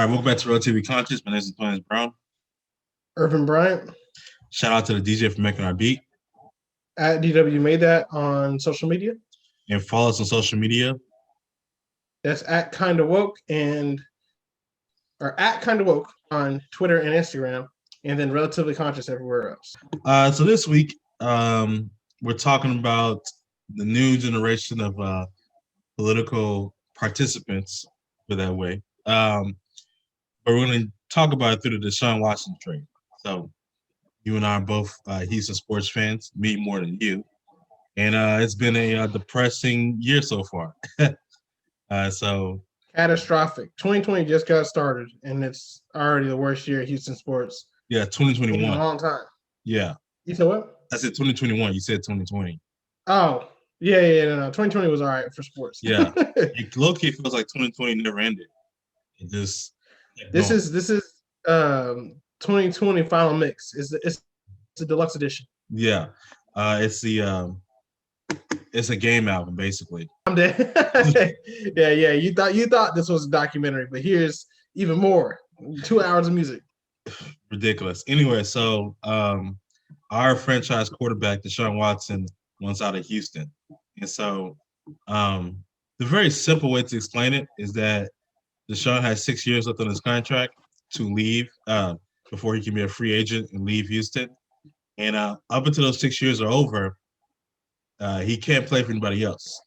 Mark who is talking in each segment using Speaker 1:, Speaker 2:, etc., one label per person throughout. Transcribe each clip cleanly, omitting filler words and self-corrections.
Speaker 1: All right, welcome back to Relatively Conscious. My name is Thomas Brown.
Speaker 2: Irvin Bryant.
Speaker 1: Shout out to the DJ for making our beat.
Speaker 2: At DW Made That on social media.
Speaker 1: And follow us on social media.
Speaker 2: That's at Kinda Woke or at Kinda Woke on Twitter and Instagram, and then Relatively Conscious everywhere else.
Speaker 1: So this week, we're talking about the new generation of political participants, for that way. But we're going to talk about it through the Deshaun Watson trade. So you and I are both Houston sports fans, me more than you. And it's been a depressing year so far. So
Speaker 2: catastrophic. 2020 just got started, and it's already the worst year of Houston sports.
Speaker 1: Yeah, 2021.
Speaker 2: In a long time.
Speaker 1: Yeah.
Speaker 2: You said what?
Speaker 1: I said 2021. You said 2020.
Speaker 2: Oh, yeah. No. 2020 was all right for sports.
Speaker 1: Yeah. It low-key feels like 2020 never ended. It just
Speaker 2: This is 2020 final mix. It's the deluxe edition.
Speaker 1: Yeah. It's a game album, basically.
Speaker 2: I'm dead. yeah. You thought this was a documentary, but here's even more. 2 hours of music.
Speaker 1: Ridiculous. Anyway, so our franchise quarterback, Deshaun Watson, wants out of Houston. And so the very simple way to explain it is that Deshaun has 6 years left on his contract to leave before he can be a free agent and leave Houston. And up until those 6 years are over, he can't play for anybody else.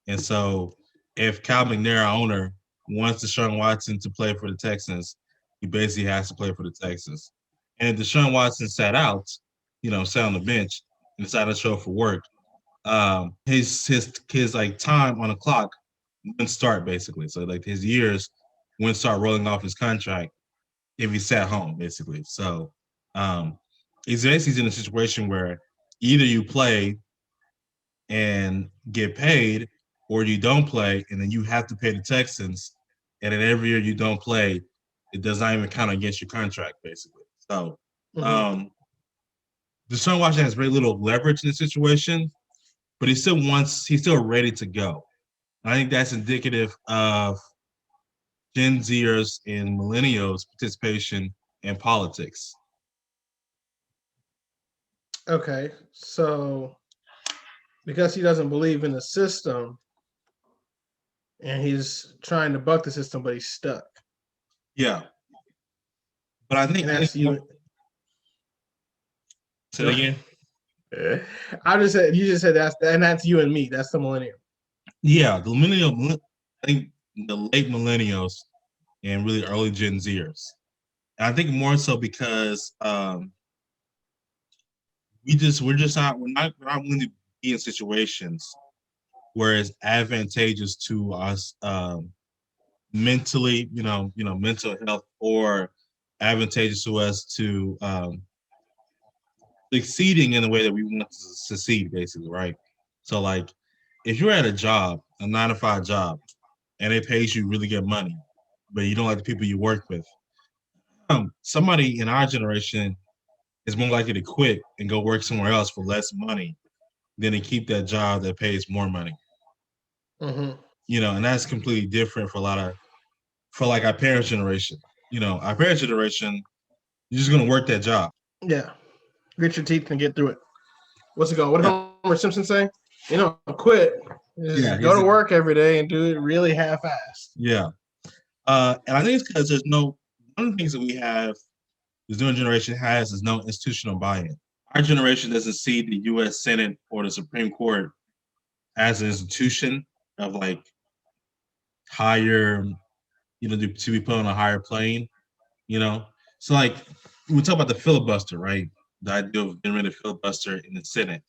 Speaker 1: And so if Cal McNair, our owner, wants Deshaun Watson to play for the Texans, he basically has to play for the Texans. And if Deshaun Watson sat out, sat on the bench and decided to show up for work, his like time on the clock wouldn't start, basically. So like his years wouldn't start rolling off his contract if he sat home, basically. So he's basically in a situation where either you play and get paid, or you don't play, and then you have to pay the Texans. And then every year you don't play, it does not even count against your contract, basically. So Deshaun Watson has very little leverage in the situation, but he's still ready to go. I think that's indicative of Gen Zers and millennials' participation in politics.
Speaker 2: Okay, so because he doesn't believe in the system and he's trying to buck the system, but he's stuck.
Speaker 1: Yeah. But I think
Speaker 2: that's you.
Speaker 1: Say it again.
Speaker 2: You just said that's you and me. That's the millennial.
Speaker 1: Yeah, the millennial. I think the late millennials and really early Gen Zers. And I think more so because we're not willing to be in situations where it's advantageous to us mentally, mental health, or advantageous to us to succeeding in the way that we want to succeed, basically, right? So like if you're at a job, a 9-to-5 job, and it pays you really good money, but you don't like the people you work with, somebody in our generation is more likely to quit and go work somewhere else for less money than to keep that job that pays more money.
Speaker 2: Mm-hmm.
Speaker 1: And that's completely different for like our parents' generation. Our parents' generation, you're just gonna work that job.
Speaker 2: Yeah, grit your teeth and get through it. What's it called? What did Homer Simpson say? Quit. Go to work every day and do it really half-assed.
Speaker 1: Yeah, and I think it's because there's one of the things that we have, this new generation has, is no institutional buy-in. Our generation doesn't see the U.S. Senate or the Supreme Court as an institution of like higher, to be put on a higher plane, So like we talk about the filibuster, right? The idea of getting rid of filibuster in the Senate.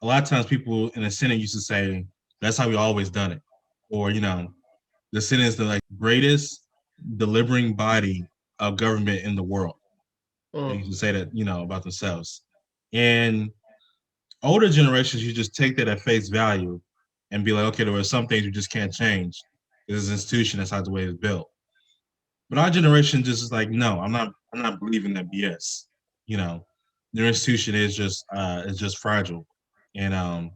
Speaker 1: A lot of times people in the Senate used to say, that's how we always done it. Or, the Senate is the like greatest deliberating body of government in the world. They used to say that, about themselves. And older generations, you just take that at face value and be like, okay, there are some things you just can't change. This is an institution, that's how the way it's built. But our generation just is like, no, I'm not believing that BS. Their institution is just fragile. And I'm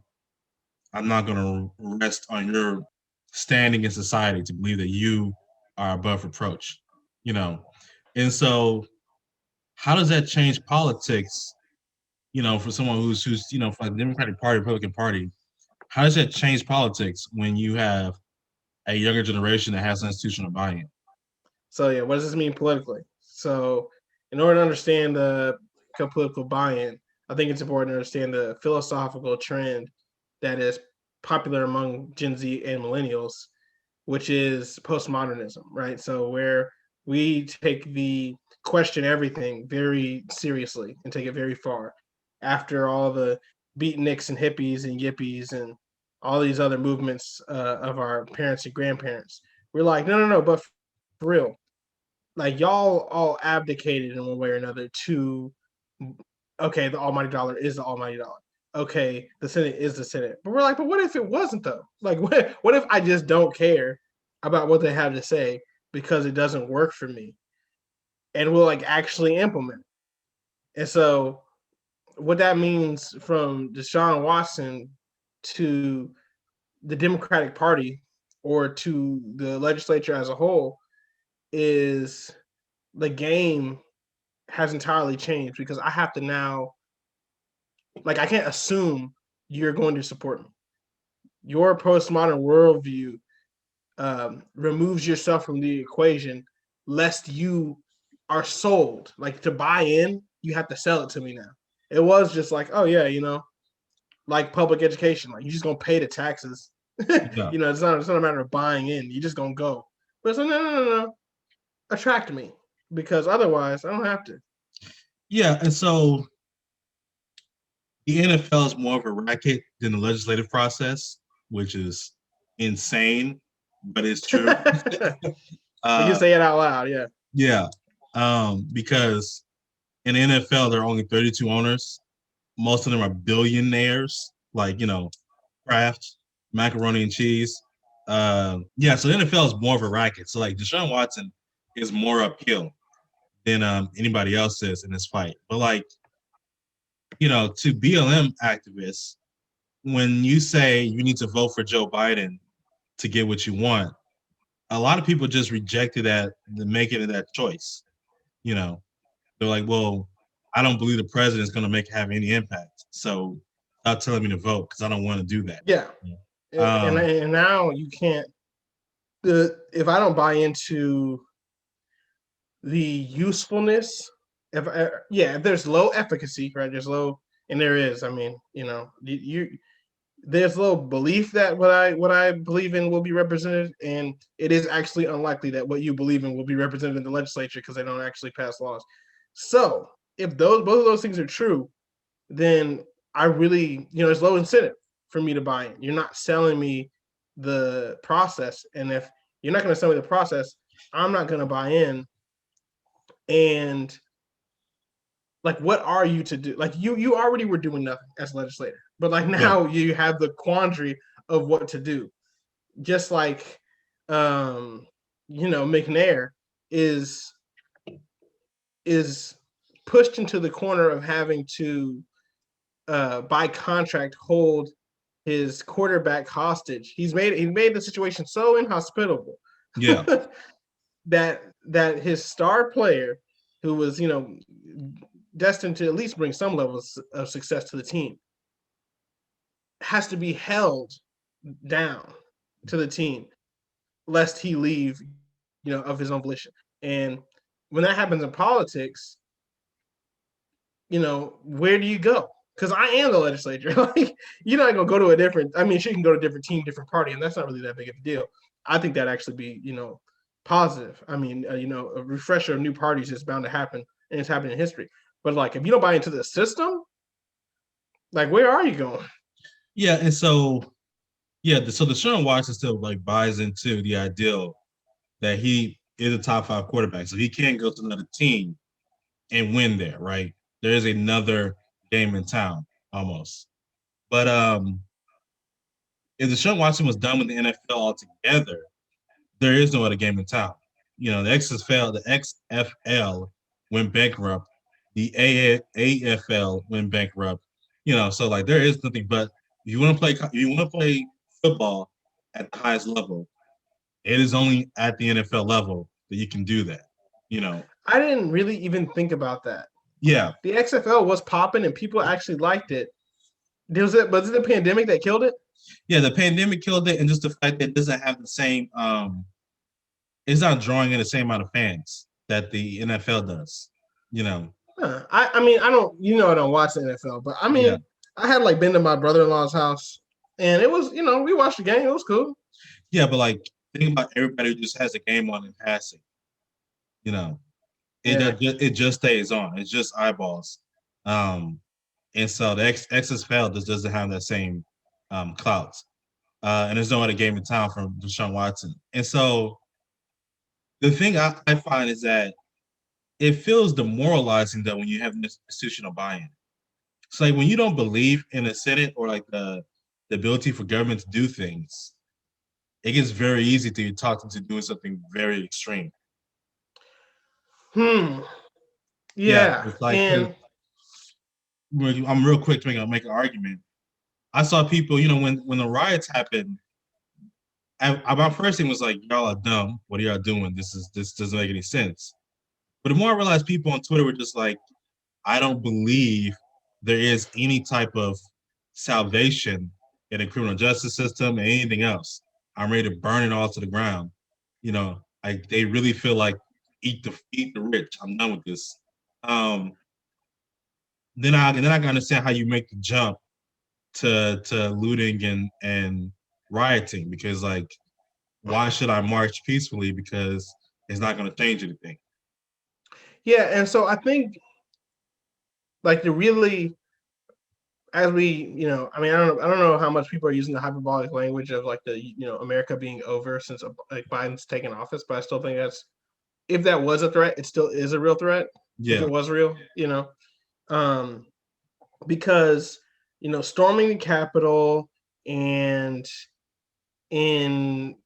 Speaker 1: not gonna rest on your standing in society to believe that you are above reproach, and so how does that change politics? For someone who's for the Democratic Party, Republican Party, how does that change politics when you have a younger generation that has institutional buy-in?
Speaker 2: So yeah, what does this mean politically? So in order to understand the political buy-in, I think it's important to understand the philosophical trend that is popular among Gen Z and millennials, which is postmodernism, right? So where we take the question everything very seriously and take it very far. After all the beatniks and hippies and yippies and all these other movements of our parents and grandparents, we're like, no, but for real, like y'all all abdicated in one way or another to, okay, the almighty dollar is the almighty dollar. Okay, the Senate is the Senate. But we're like, but what if it wasn't though? Like what if I just don't care about what they have to say because it doesn't work for me? And we'll like actually implement it. And so what that means from Deshaun Watson to the Democratic Party or to the legislature as a whole is the game has entirely changed because I have to now, like, I can't assume you're going to support me. Your postmodern worldview removes yourself from the equation, lest you are sold. Like to buy in, you have to sell it to me now. It was just like, oh yeah, like public education, like you're just gonna pay the taxes.
Speaker 1: Yeah.
Speaker 2: It's not a matter of buying in. You're just gonna go. But it's like, no. Attract me because otherwise I don't have to.
Speaker 1: Yeah, and so the NFL is more of a racket than the legislative process, which is insane, but it's true.
Speaker 2: We can say it out loud, yeah.
Speaker 1: Yeah, because in the NFL there are only 32 owners. Most of them are billionaires, like Kraft, macaroni and cheese. Yeah, so the NFL is more of a racket. So like Deshaun Watson is more uphill than anybody else is in this fight. But like, to BLM activists, when you say you need to vote for Joe Biden to get what you want, a lot of people just rejected that, making that choice. They're like, well, I don't believe the president's going to have any impact. So stop telling me to vote because I don't want to do that.
Speaker 2: Yeah. And now you can't, if I don't buy into the usefulness, if there's low efficacy, right? There's low, and there is, I mean, there's low belief that what I believe in will be represented, and it is actually unlikely that what you believe in will be represented in the legislature because they don't actually pass laws. So if both of those things are true, then I really, there's low incentive for me to buy in. You're not selling me the process, and if you're not going to sell me the process, I'm not going to buy in. And like, what are you to do? Like, you already were doing nothing as a legislator, but like now you have the quandary of what to do. Just like, McNair is pushed into the corner of having to, by contract, hold his quarterback hostage. He made the situation so inhospitable.
Speaker 1: Yeah.
Speaker 2: that his star player, who was, destined to at least bring some levels of success to the team, has to be held down to the team lest he leave, of his own volition. And when that happens in politics, where do you go? Because I am the legislature. Like, you're not gonna go to a different. I mean, she can go to a different team, different party, and that's not really that big of a deal. I think that actually be, positive. I mean, a refresher of new parties is bound to happen, and it's happened in history. But like, if you don't buy into the system, like, where are you going?
Speaker 1: Yeah, and so Deshaun Watson still like buys into the ideal that he is a top 5 quarterback, so he can't go to another team and win there, right? There is another game in town almost. But if Deshaun Watson was done with the NFL altogether, there is no other game in town. The XFL went bankrupt. The AFL went bankrupt. So like there is nothing. But if you want to play football at the highest level, It is only at the NFL level that you can do that. You know,
Speaker 2: I didn't really even think about that.
Speaker 1: yeah,
Speaker 2: The XFL was popping and people actually liked it. Was it the pandemic that killed it?
Speaker 1: yeah. The pandemic killed it, and just the fact that it doesn't have the same, it's not drawing in the same amount of fans that the NFL does. You know,
Speaker 2: I mean, I don't, I don't watch the NFL, but I
Speaker 1: yeah,
Speaker 2: mean, I had like been to my brother-in-law's house and it was, we watched the game. It was cool.
Speaker 1: yeah. But like, think about everybody who just has a game on and passing. You know,
Speaker 2: Yeah.
Speaker 1: it just stays on. It's just eyeballs. Um, and so the XFL just doesn't have that same clout. And there's no other game in town from Deshaun Watson. And so the thing I find is that it feels demoralizing though when you have institutional buy-in. It's like when you don't believe in the Senate or like the ability for government to do things, it gets very easy to talk into doing something very extreme. Yeah,
Speaker 2: Yeah.
Speaker 1: it's like
Speaker 2: And
Speaker 1: I'm real quick to make an argument. I saw people, when the riots happened, my first thing was like, y'all are dumb. What are y'all doing? This doesn't make any sense. But the more I realized people on Twitter were just like, I don't believe there is any type of salvation in the criminal justice system and anything else. I'm ready to burn it all to the ground. They really feel like eat the rich. I'm done with this. Um, then I can understand how you make the jump to looting and rioting, because like, why should I march peacefully? Because it's not going to change anything.
Speaker 2: yeah, and so I think like the really as we, I mean, I don't know how much people are using the hyperbolic language of like the, America being over since like Biden's taken office, but I still think if that was a threat, it still is a real threat. If
Speaker 1: Yeah,
Speaker 2: it was real, um, because storming the Capitol and in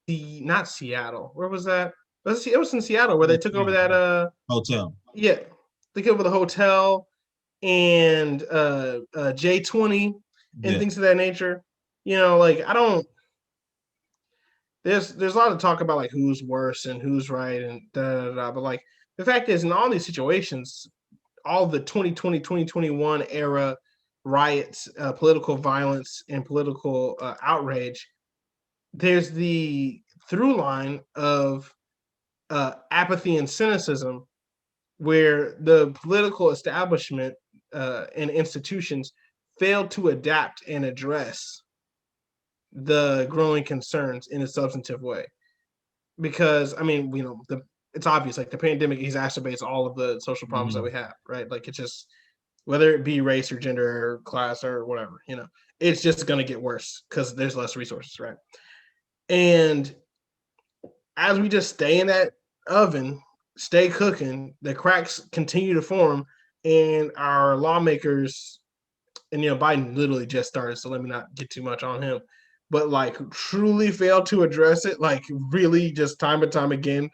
Speaker 2: the not Seattle, where was that? It was in Seattle where they took over that.
Speaker 1: Hotel.
Speaker 2: Yeah, they took over the hotel and J20 and
Speaker 1: Yeah,
Speaker 2: things of that nature. Like I don't. There's a lot of talk about like who's worse and who's right and da da da. But like the fact is, in all these situations, all the 2020 2021 era riots, political violence, and political outrage, there's the through line of apathy and cynicism, where the political establishment and institutions failed to adapt and address the growing concerns in a substantive way. Because I mean, it's obvious, like the pandemic exacerbates all of the social problems that we have, right? Like it's just whether it be race or gender or class or whatever, it's just going to get worse because there's less resources, right? And as we just stay in that oven, stay cooking, the cracks continue to form, and our lawmakers, and Biden literally just started, so let me not get too much on him, but like truly fail to address it, like really just time and time again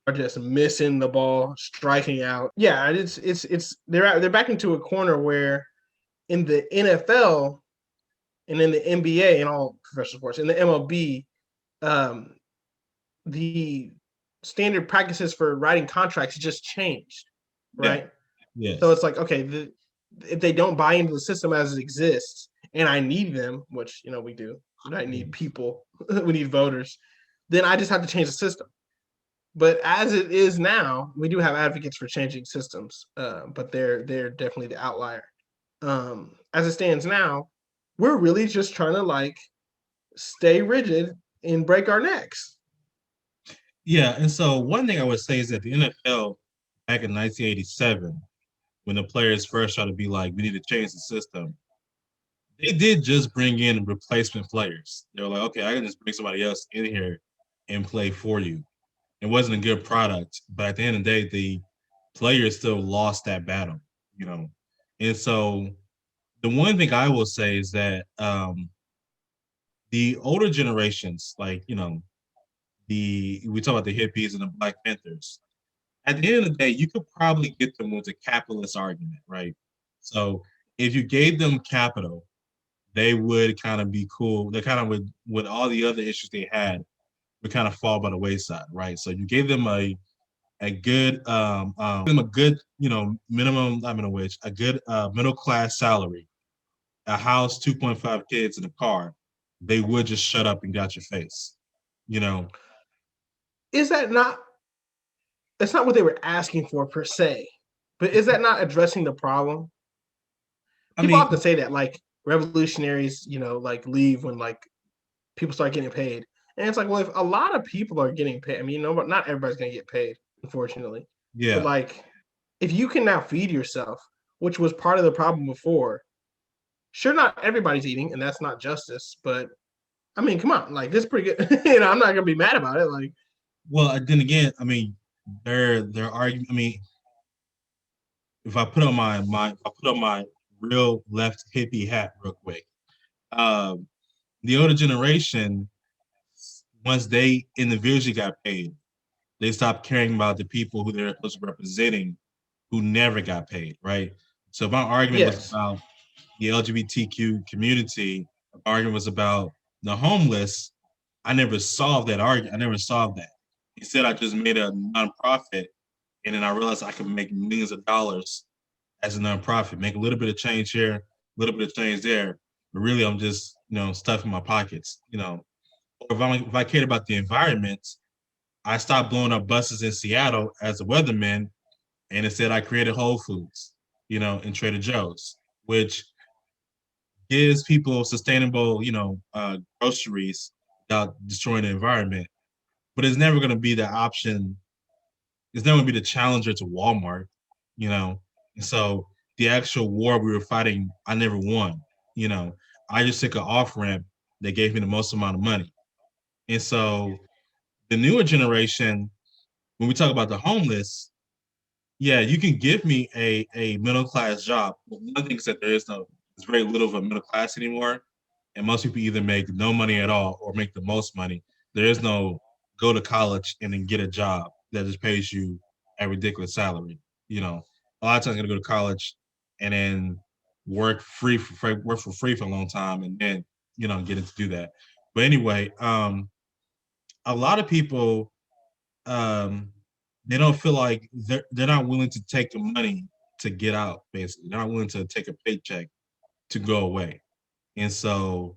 Speaker 2: are just missing the ball, striking out. Yeah, it's they're back into a corner where in the NFL and in the NBA and all professional sports, in the MLB, um, the standard practices for writing contracts just changed,
Speaker 1: yeah,
Speaker 2: right? So
Speaker 1: yes.
Speaker 2: it's like, okay, if they don't buy into the system as it exists, and I need them, which we do, I need people, we need voters, then I just have to change the system. But as it is now, we do have advocates for changing systems, but they're definitely the outlier. As it stands now, we're really just trying to like stay rigid and break our necks.
Speaker 1: Yeah, and so one thing I would say is that the NFL back in 1987, when the players first tried to be like, we need to change the system, they did just bring in replacement players. They were like, okay, I can just bring somebody else in here and play for you. It wasn't a good product, but at the end of the day, the players still lost that battle, you know. And so the one thing I will say is that the older generations, like we talk about the hippies and the Black Panthers. At the end of the day, you could probably get them with a capitalist argument, right? So if you gave them capital, they would kind of be cool. They kind of would, with all the other issues they had, would kind of fall by the wayside, right? So you gave them a good them a good, minimum, not minimum wage, a good middle class salary, a house, 2.5 kids, in a car, they would just shut up and got your face. You know,
Speaker 2: Is that not? That's not what they were asking for per se, but is that not addressing the problem?
Speaker 1: I
Speaker 2: People
Speaker 1: mean,
Speaker 2: often say that like revolutionaries, like leave when like people start getting paid, and it's like, well, if a lot of people are getting paid, I mean, not everybody's gonna get paid, unfortunately, but
Speaker 1: yeah.
Speaker 2: like if you can now feed yourself, which was part of the problem before. Sure, not everybody's eating, and that's not justice, but I mean, come on, like this is pretty good. I'm not gonna be mad about it. Like,
Speaker 1: Well, then again, I mean, they're arguing. I mean, if I put on my real left hippie hat real quick, um, the older generation, once they individually got paid, they stopped caring about the people who they're supposed to be representing, who never got paid, right? So if my argument was
Speaker 2: yes,
Speaker 1: about the LGBTQ community, the argument was about the homeless, I never solved that argument. I never solved that. Instead, I just made a nonprofit, and then I realized I could make millions of dollars as a nonprofit, make a little bit of change here, a little bit of change there. But really, I'm just, stuffing my pockets. Or if I cared about the environment, I stopped blowing up buses in Seattle as a weatherman, and instead I created Whole Foods, and Trader Joe's, which gives people sustainable, groceries without destroying the environment. But it's never going to be the option. It's never going to be the challenger to Walmart, you know. And so the actual war we were fighting, I never won. You know, I just took an off ramp that gave me the most amount of money. And so the newer generation, when we talk about the homeless, yeah, you can give me a middle class job. But one thing is that there's very little of a middle class anymore. And most people either make no money at all or make the most money. There is no go to college and then get a job that just pays you a ridiculous salary. A lot of times you're gonna go to college and then work for free for a long time and then, get into do that. But anyway, a lot of people, um, they don't feel like they're not willing to take the money to get out, basically. They're not willing to take a paycheck to go away. And so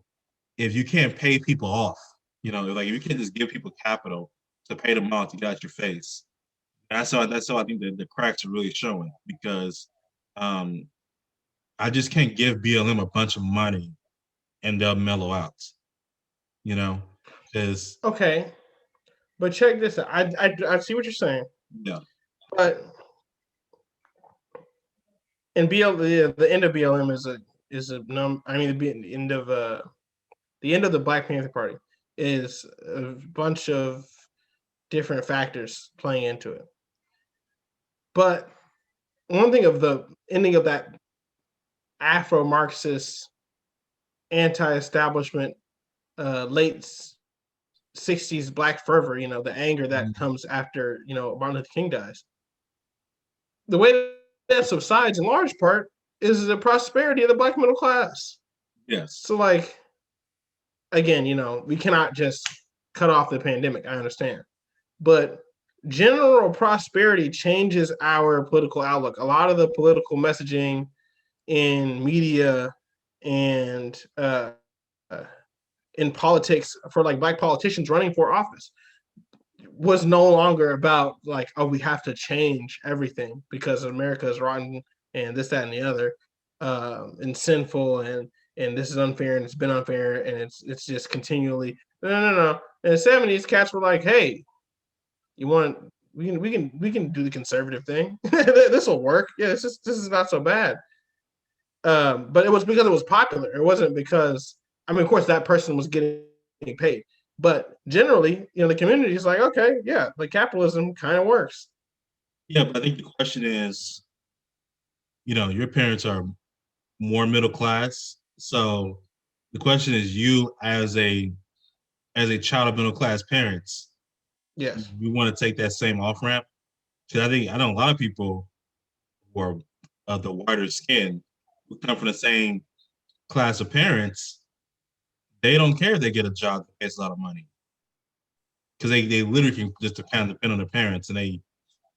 Speaker 1: if you can't pay people off, like if you can't just give people capital to pay them off to get out your face, that's how I think that the cracks are really showing, because um, I just can't give BLM a bunch of money and they'll mellow out, you know, because
Speaker 2: okay, but check this out. I see what you're saying,
Speaker 1: yeah,
Speaker 2: but and the end of BLM is a I mean the end of the Black Panther Party is a bunch of different factors playing into it. But one thing of the ending of that Afro-Marxist anti-establishment late 60s black fervor, the anger that comes after, Martin Luther King dies. The way that subsides in large part is the prosperity of the black middle class.
Speaker 1: yes,
Speaker 2: So like again, we cannot just cut off the pandemic, I understand. But general prosperity changes our political outlook. A lot of the political messaging in media and in politics for like black politicians running for office was no longer about like, oh, we have to change everything because America is rotten and this, that, and the other, and sinful, and this is unfair and it's been unfair and it's just continually no. In the 70s, cats were like, hey, you want we can do the conservative thing. This will work. Yeah, this is not so bad. But it was because it was popular. It wasn't because, I mean, of course, that person was getting paid. But generally, the community is like, okay, yeah, like capitalism kind of works.
Speaker 1: yeah. But I think the question is, your parents are more middle class, so the question is, you as a child of middle class parents,
Speaker 2: Yes.
Speaker 1: you want to take that same off ramp? Because I know a lot of people who are of the whiter skin who come from the same class of parents. They don't care if they get a job that pays a lot of money because they literally can just kind of depend on their parents, and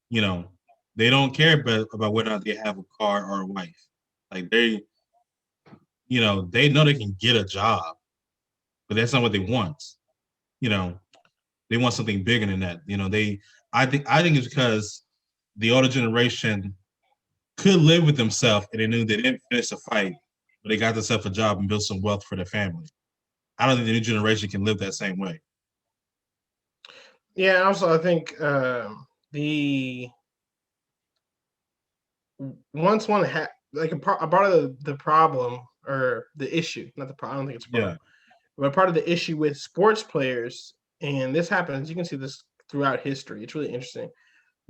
Speaker 1: you know, they don't care about whether or not they have a car or a wife. Like they know they can get a job, but that's not what they want. You know, they want something bigger than that. I think it's because the older generation could live with themselves and they knew they didn't finish the fight, but they got themselves a job and built some wealth for their family. I don't think the new generation can live that same way.
Speaker 2: Yeah. Also, I think the once one had like a part of the problem or the issue, not the problem. I don't think it's a problem,
Speaker 1: Yeah,
Speaker 2: but part of the issue with sports players, and this happens. You can see this throughout history. It's really interesting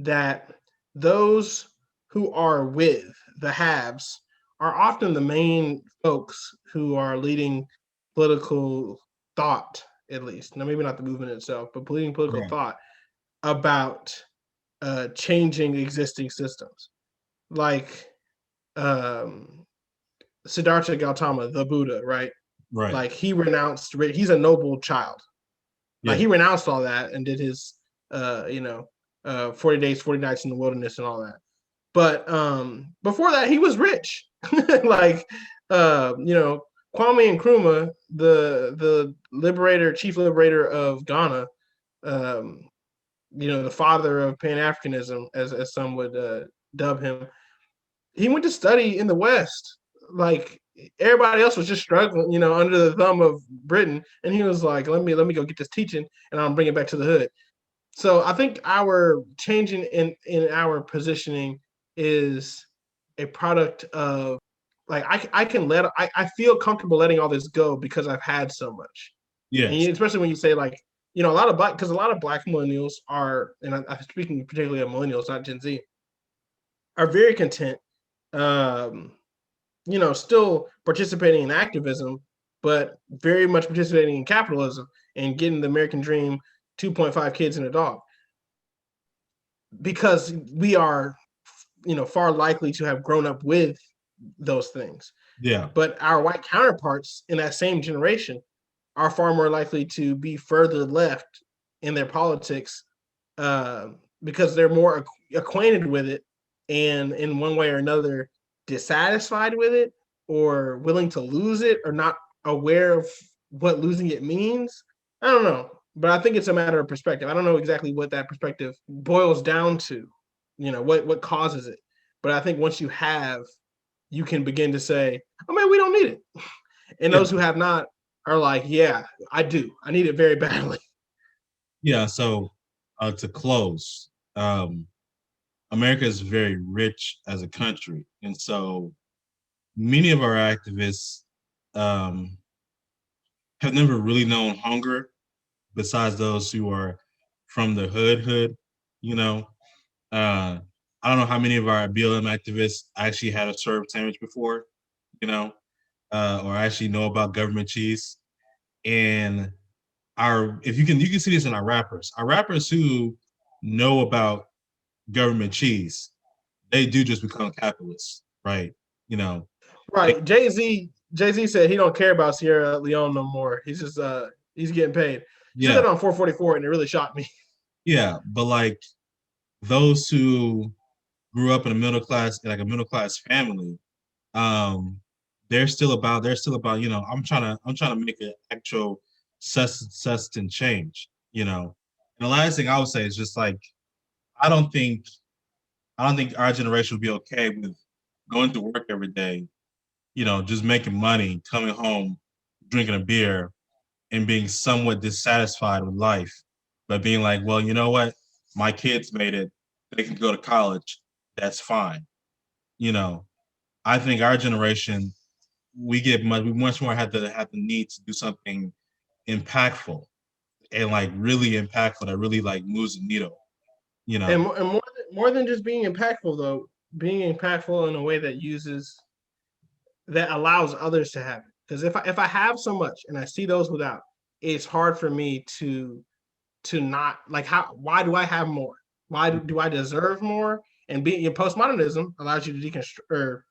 Speaker 2: that those who are with the haves are often the main folks who are leading political thought, at least. Now, maybe not the movement itself, but leading political
Speaker 1: right,
Speaker 2: thought about changing existing systems. Like um, Siddhartha Gautama, the Buddha, right?
Speaker 1: right.
Speaker 2: Like he's a noble child. Like
Speaker 1: Yeah,
Speaker 2: he renounced all that and did his, 40 days, 40 nights in the wilderness and all that. But before that, he was rich. Like, Kwame Nkrumah, the chief liberator of Ghana, um, the father of Pan Africanism, as some would dub him. He went to study in the West. Like everybody else was just struggling, under the thumb of Britain, and he was like, "Let me go get this teaching, and I'll bring it back to the hood." So I think our changing in our positioning is a product of like I feel comfortable letting all this go because I've had so much, and
Speaker 1: yes,
Speaker 2: especially when you say like a lot of black millennials are, and I'm speaking particularly of millennials, not Gen Z, are very content, um, still participating in activism, but very much participating in capitalism and getting the American dream 2.5 kids and a dog because we are, far likely to have grown up with those things.
Speaker 1: yeah,
Speaker 2: But our white counterparts in that same generation are far more likely to be further left in their politics uh, because they're more acquainted with it and in one way or another dissatisfied with it or willing to lose it or not aware of what losing it means. I don't know, but I think it's a matter of perspective. I don't know exactly what that perspective boils down to, what causes it. But I think once you have, you can begin to say, "Oh man, we don't need it." And
Speaker 1: yeah,
Speaker 2: those who have not are like, "Yeah, I do. I need it very badly."
Speaker 1: yeah. So to close, America is very rich as a country, and so many of our activists um, have never really known hunger, besides those who are from the hood. You know, uh, I don't know how many of our BLM activists actually had a served sandwich before. You know, or actually know about government cheese. And if you can see this in our rappers who know about government cheese, they do just become capitalists, right? You know, they,
Speaker 2: Right. Jay Z said he don't care about Sierra Leone no more. He's just he's getting paid. He said
Speaker 1: yeah,
Speaker 2: that on 444 and it really shocked me.
Speaker 1: yeah, but like those who grew up in a middle class family, um, they're still about I'm trying to make an actual sustained change, And the last thing I would say is just like I don't think I don't think our generation would be okay with going to work every day, just making money, coming home, drinking a beer, and being somewhat dissatisfied with life, but being like, well, you know what? My kids made it. They can go to college. That's fine. You know, I think our generation, we much more have the need to do something impactful and like really impactful that really like moves the needle. You
Speaker 2: And,
Speaker 1: know,
Speaker 2: more than just being impactful though, being impactful in a way that allows others to have it. Because if I have so much and I see those without, it's hard for me to not like how why do I have more? Why do I deserve more? And being postmodernism allows you to deconstruct or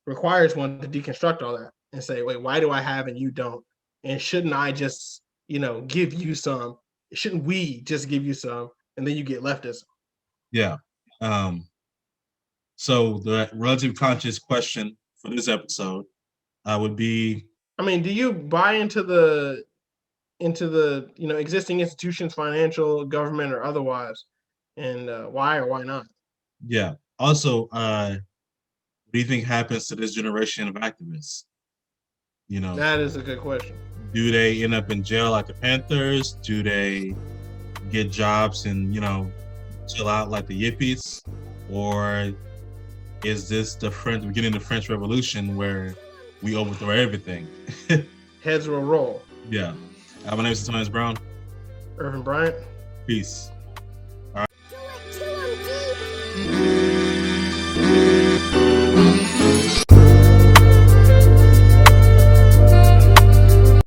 Speaker 2: requires one to deconstruct all that and say, wait, why do I have and you don't? And shouldn't I just, give you some? Shouldn't we just give you some and then you get leftism?
Speaker 1: Yeah. So the relative conscious question for this episode would be,
Speaker 2: I mean, do you buy into the existing institutions, financial, government, or otherwise, and why or why not?
Speaker 1: yeah. Also, what do you think happens to this generation of activists? You know,
Speaker 2: That is a good question.
Speaker 1: do they end up in jail like the Panthers? Do they get jobs and chill out like the Yippies? Or is this the beginning of the French Revolution where we overthrow everything?
Speaker 2: Heads will roll.
Speaker 1: Yeah. My name is Thomas Brown.
Speaker 2: Irvin Bryant.
Speaker 1: Peace.
Speaker 3: Do it to 'em deep.